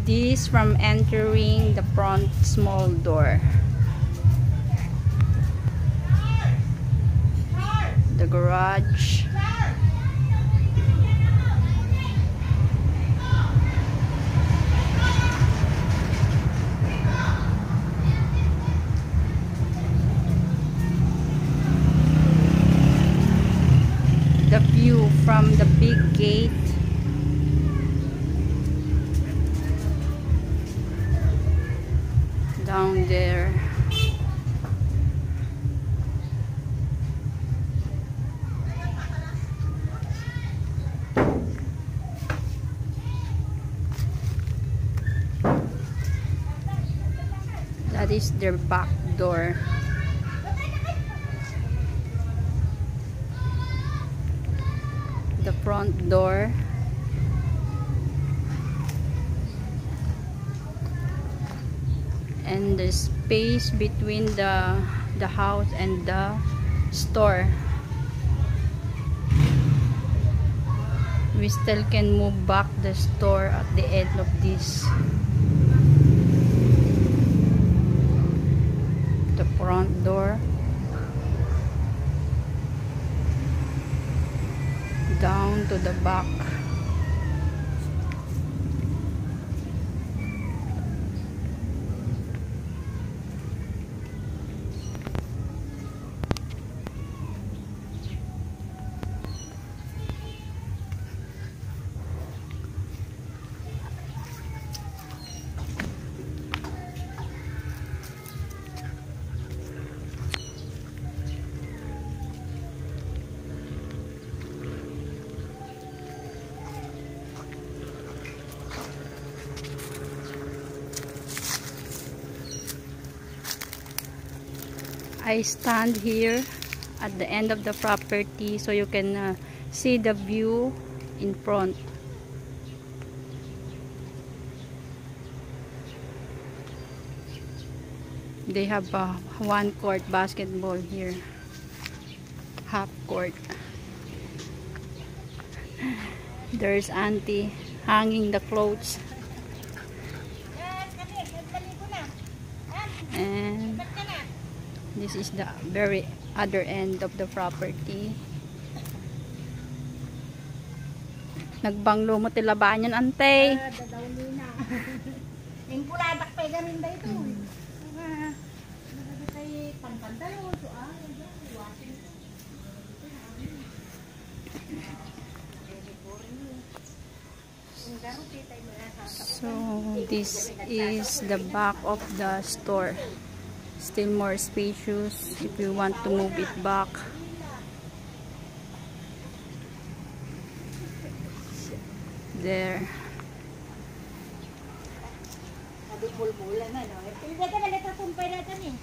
This from entering the front small door. The garage. The view from the big gate. Down there. That is their back door. The front door. And the space between the house and the store. We still can move back the store at the end of this. The front door. Down to the back. I stand here at the end of the property so you can see the view in front. They have a one court basketball here, half court. There's auntie hanging the clothes, and this is the very other end of the property. Nagbanglo mo tilabaan yan, ante. Yung puladak pa gamin da ito. So this is the back of the store. Still more spacious if you want to move it back. There. Sabi bulbulan na, no? Pwede ka na nagkasumpay natin eh.